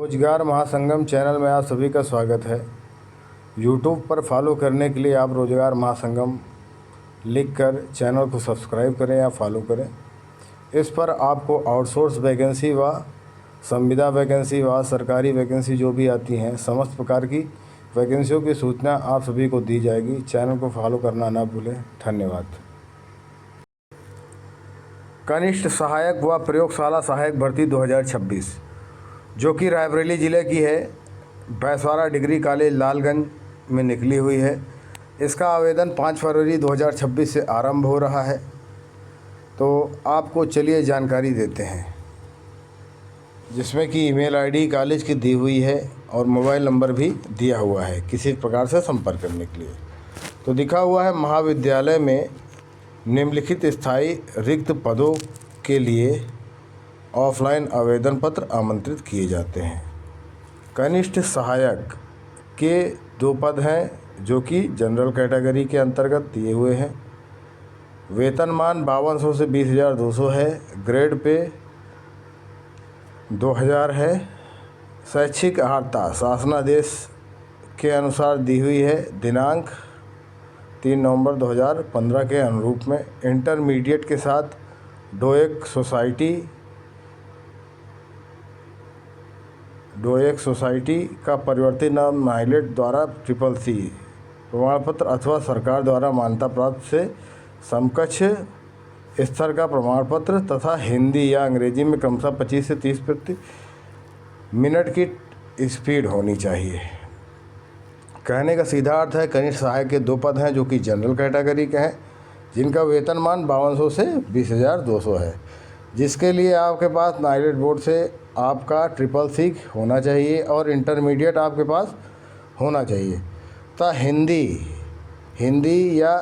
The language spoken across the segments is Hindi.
रोजगार महासंगम चैनल में आप सभी का स्वागत है। यूट्यूब पर फॉलो करने के लिए आप रोजगार महासंगम लिखकर चैनल को सब्सक्राइब करें या फॉलो करें। इस पर आपको आउटसोर्स वैकेंसी व संविदा वैकेंसी व सरकारी वैकेंसी जो भी आती हैं, समस्त प्रकार की वैकेंसियों की सूचना आप सभी को दी जाएगी। चैनल को फॉलो करना ना भूलें। धन्यवाद। कनिष्ठ सहायक व प्रयोगशाला सहायक भर्ती 2026 जो कि रायबरेली ज़िले की है, बैसवारा डिग्री कॉलेज लालगंज में निकली हुई है। इसका आवेदन 5 फरवरी 2026 से आरंभ हो रहा है। तो आपको चलिए जानकारी देते हैं, जिसमें कि ईमेल आईडी कॉलेज की दी हुई है और मोबाइल नंबर भी दिया हुआ है किसी प्रकार से संपर्क करने के लिए। तो लिखा हुआ है, महाविद्यालय में निम्नलिखित स्थायी रिक्त पदों के लिए ऑफलाइन आवेदन पत्र आमंत्रित किए जाते हैं। कनिष्ठ सहायक के 2 पद हैं जो कि जनरल कैटेगरी के अंतर्गत दिए हुए हैं। वेतनमान 5200 से 20,200 है। ग्रेड पे 2000 है। शैक्षिक अर्हता शासनादेश के अनुसार दी हुई है। दिनांक 3 नवंबर 2015 के अनुरूप में इंटरमीडिएट के साथ डोएक सोसाइटी का परिवर्तित नाम नाइलेट द्वारा CCC प्रमाण पत्र अथवा सरकार द्वारा मान्यता प्राप्त से समकक्ष स्तर का प्रमाण पत्र तथा हिंदी या अंग्रेजी में क्रमशः 25 से 30 प्रति मिनट की स्पीड होनी चाहिए। कहने का सीधा अर्थ है, कनिष्ठ सहायक के 2 पद हैं जो कि जनरल कैटेगरी के हैं, जिनका वेतनमान 5200 से 20,200 है, जिसके लिए आपके पास नाइलेट बोर्ड से आपका CCC होना चाहिए और इंटरमीडिएट आपके पास होना चाहिए तथा हिंदी या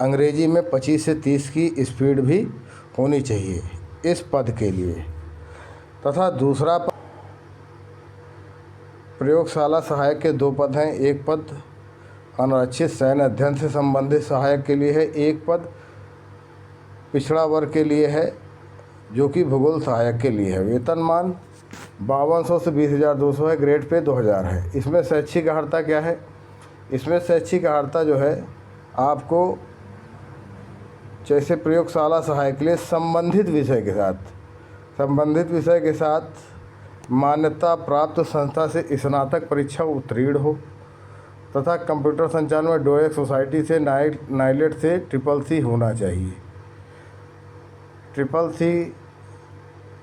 अंग्रेजी में 25 से 30 की स्पीड भी होनी चाहिए इस पद के लिए। तथा दूसरा पद प्रयोगशाला सहायक के 2 पद हैं। एक पद अनारक्षित सैन्य अध्ययन से संबंधित सहायक के लिए है। एक पद पिछड़ा वर्ग के लिए है जो कि भूगोल सहायक के लिए है। वेतनमान 5200 से 20,200 है। ग्रेड पे 2000 है। इसमें शैक्षिक अर्हता क्या है? इसमें शैक्षिक अर्हता जो है, आपको जैसे प्रयोगशाला सहायक के लिए संबंधित विषय के साथ मान्यता प्राप्त संस्था से स्नातक परीक्षा उत्तीर्ण हो तथा कंप्यूटर संचालन में डोएक सोसाइटी से नाइलेट से CCC होना चाहिए। CCC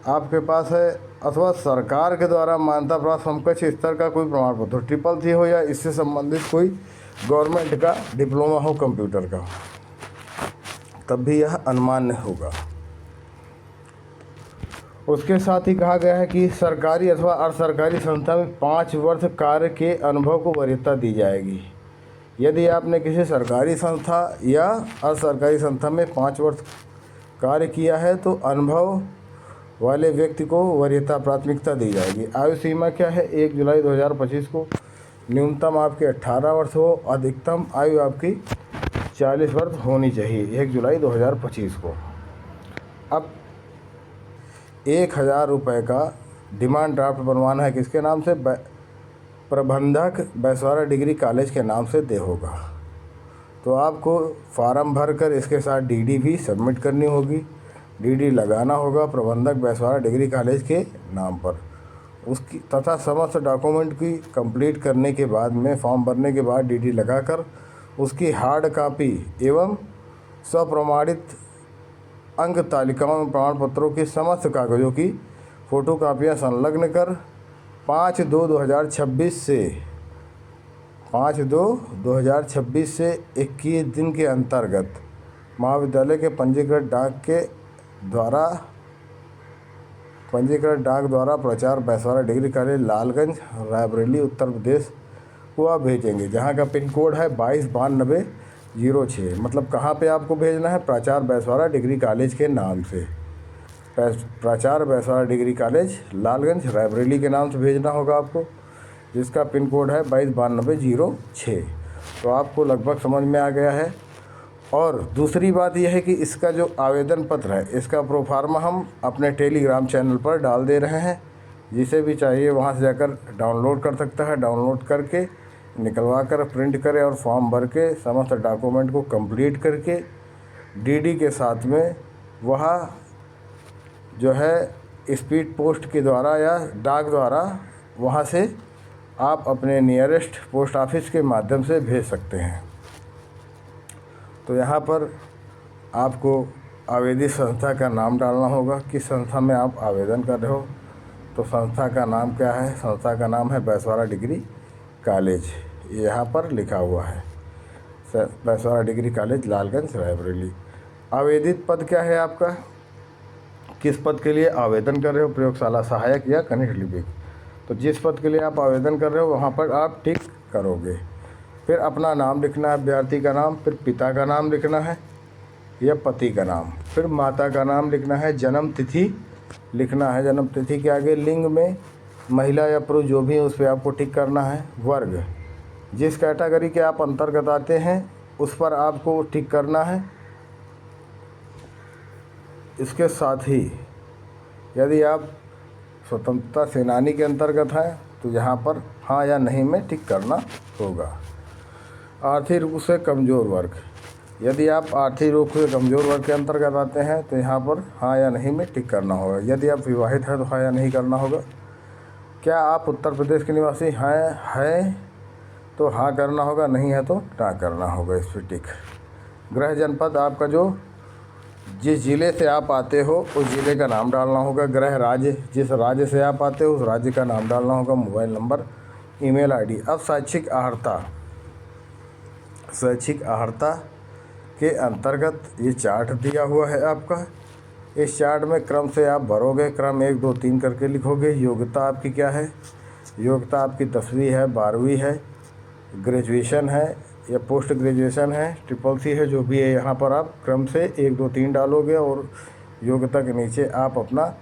आपके पास है अथवा सरकार के द्वारा मान्यता प्राप्त समकक्ष स्तर का कोई प्रमाण पत्र CCC हो या इससे संबंधित कोई गवर्नमेंट का डिप्लोमा हो कंप्यूटर का, तब भी यह अनमान्य होगा। उसके साथ ही कहा गया है कि सरकारी अथवा अर्ध सरकारी संस्था में 5 वर्ष कार्य के अनुभव को वरीयता दी जाएगी। यदि आपने किसी सरकारी संस्था या अर्ध सरकारी संस्था में 5 वर्ष कार्य किया है तो अनुभव वाले व्यक्ति को वरीयता प्राथमिकता दी जाएगी। आयु सीमा क्या है? 1 जुलाई 2025 को न्यूनतम आपके 18 वर्ष हो, अधिकतम आयु आपकी 40 वर्ष होनी चाहिए 1 जुलाई 2025 को। अब 1,000 रुपये का डिमांड ड्राफ्ट बनवाना है किसके नाम से? प्रबंधक बैसवारा डिग्री कॉलेज के नाम से दे होगा। तो आपको फार्म भरकर इसके साथ DD भी सबमिट करनी होगी। DD लगाना होगा प्रबंधक बैसवारा डिग्री कॉलेज के नाम पर। उसकी तथा समस्त डॉक्यूमेंट की कंप्लीट करने के बाद में फॉर्म भरने के बाद DD लगाकर उसकी हार्ड कॉपी एवं स्वप्रमाणित अंक तालिकाओं में प्रमाण पत्रों के समस्त कागजों की फ़ोटोकॉपियाँ संलग्न कर 5/2/2026 से 21 दिन के अंतर्गत महाविद्यालय के पंजीकृत डाक द्वारा प्रचार बैसवारा डिग्री कॉलेज लालगंज रायबरेली उत्तर प्रदेश को आप भेजेंगे, जहाँ का पिन कोड है 229206। मतलब कहाँ पे आपको भेजना है? प्राचार्य बैसवारा डिग्री कॉलेज के नाम से, प्राचार्य बैसवारा डिग्री कॉलेज लालगंज रायबरेली के नाम से भेजना होगा आपको, जिसका पिन कोड है 229206। तो आपको लगभग समझ में आ गया है। और दूसरी बात यह है कि इसका जो आवेदन पत्र है, इसका प्रोफार्मा हम अपने टेलीग्राम चैनल पर डाल दे रहे हैं। जिसे भी चाहिए वहाँ से जाकर डाउनलोड कर सकता है। डाउनलोड करके निकलवा कर प्रिंट करे और फॉर्म भर के समस्त डॉक्यूमेंट को कंप्लीट करके डीडी के साथ में वह जो है स्पीड पोस्ट के द्वारा या डाक द्वारा वहाँ से आप अपने नियरेस्ट पोस्ट ऑफिस के माध्यम से भेज सकते हैं। तो यहाँ पर आपको आवेदित संस्था का नाम डालना होगा, किस संस्था में आप आवेदन कर रहे हो। तो संस्था का नाम क्या है? संस्था का नाम है बैसवारा डिग्री कॉलेज, यहाँ पर लिखा हुआ है बैसवारा डिग्री कॉलेज लालगंज रायबरेली। आवेदित पद क्या है आपका? किस पद के लिए आवेदन कर रहे हो? प्रयोगशाला सहायक या कनिष्ठ लिपिक। तो जिस पद के लिए आप आवेदन कर रहे हो वहाँ पर आप टिक करोगे। फिर अपना नाम लिखना है, अभ्यर्थी का नाम, फिर पिता का नाम लिखना है या पति का नाम, फिर माता का नाम लिखना है, जन्म तिथि लिखना है, जन्म तिथि के आगे लिंग में महिला या पुरुष जो भी है उस पर आपको टिक करना है। वर्ग, जिस कैटेगरी के आप अंतर्गत आते हैं उस पर आपको टिक करना है। इसके साथ ही यदि आप स्वतंत्रता सेनानी के अंतर्गत हैं तो यहाँ पर हाँ या नहीं में टिक करना होगा। आर्थिक रूप से कमज़ोर वर्ग, यदि आप आर्थिक रूप से कमज़ोर वर्ग के अंतर्गत आते हैं तो यहाँ पर हाँ या नहीं में टिक करना होगा। यदि आप विवाहित हैं तो हाँ या नहीं करना होगा। क्या आप उत्तर प्रदेश के निवासी हैं तो हाँ करना होगा, नहीं है तो ना करना होगा, इस पर टिक। गृह जनपद आपका जो जिस ज़िले से आप आते हो उस ज़िले का नाम डालना होगा। गृह राज्य, जिस राज्य से आप आते हो उस राज्य का नाम डालना होगा। Mobile number, email ID. अब शैक्षिक अर्हता के अंतर्गत ये चार्ट दिया हुआ है आपका। इस चार्ट में क्रम से आप भरोगे, क्रम 1 2 3 करके लिखोगे। योग्यता आपकी क्या है? योग्यता आपकी 10वीं है, 12वीं है, ग्रेजुएशन है या पोस्ट ग्रेजुएशन है, ट्रिपल-सी है, जो भी है। यहाँ पर आप क्रम से 1 2 3 डालोगे और योग्यता के नीचे आप अपना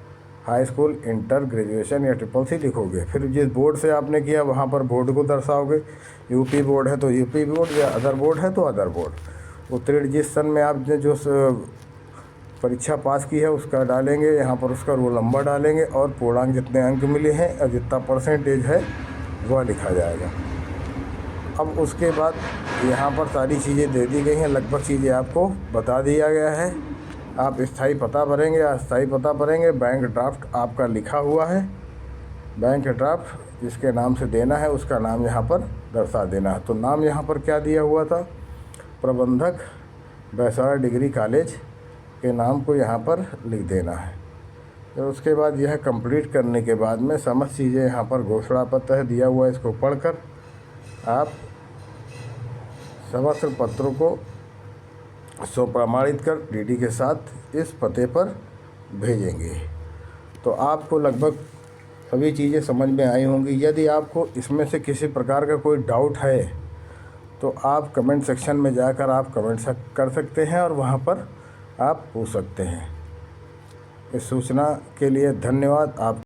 हाई स्कूल, इंटर, ग्रेजुएशन या ट्रिपल-सी लिखोगे। फिर जिस बोर्ड से आपने किया वहाँ पर बोर्ड को दर्शाओगे। यूपी बोर्ड है तो यूपी बोर्ड या अदर बोर्ड है तो अदर बोर्ड। उत्तीर्ण जिस सन में आपने जो परीक्षा पास की है उसका डालेंगे, यहाँ पर उसका रोल नंबर डालेंगे और पूर्णांक जितने अंक मिले हैं और जितना परसेंटेज है वह लिखा जाएगा। अब उसके बाद यहाँ पर सारी चीज़ें दे दी गई हैं, लगभग चीज़ें आपको बता दिया गया है। आप स्थायी पता भरेंगे, अस्थायी पता भरेंगे। बैंक ड्राफ्ट आपका लिखा हुआ है, बैंक ड्राफ्ट जिसके नाम से देना है उसका नाम यहाँ पर दर्शा देना है। तो नाम यहाँ पर क्या दिया हुआ था? प्रबंधक बैसवारा डिग्री कॉलेज के नाम को यहाँ पर लिख देना है। तो उसके बाद यह कंप्लीट करने के बाद में समस्त चीज़ें यहाँ पर घोषणा पत्र है दिया हुआ है, इसको पढ़कर आप समस्त पत्रों को स्वप्रमाणित कर डीडी के साथ इस पते पर भेजेंगे। तो आपको लगभग सभी चीज़ें समझ में आई होंगी। यदि आपको इसमें से किसी प्रकार का कोई डाउट है तो आप कमेंट सेक्शन में जाकर आप कमेंट कर सकते हैं और वहां पर आप पूछ सकते हैं। इस सूचना के लिए धन्यवाद। आप